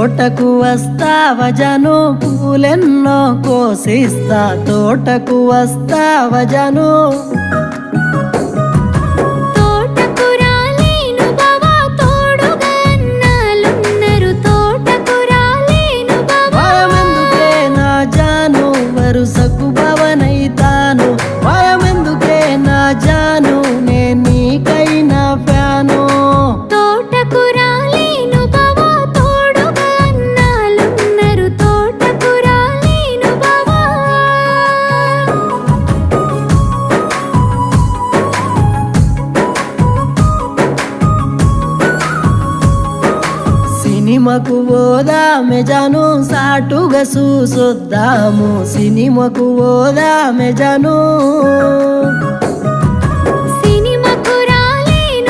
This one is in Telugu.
తోటకు వస్తావా జాను పూలెన్నో కోసిస్తా తోటకు వస్తావా జాను వరుసకు భవనైతాను భయమెందుకే నా జాను నే నీకైనా ఫ్యాను తోటకు రాలేను బావా తోడుగా అన్నాలున్నారు తోటకు రాలేను బావా సినిమాకు పోదామె జాను సాటుగా చూసొద్దాము సినిమాకు పోదామె జాను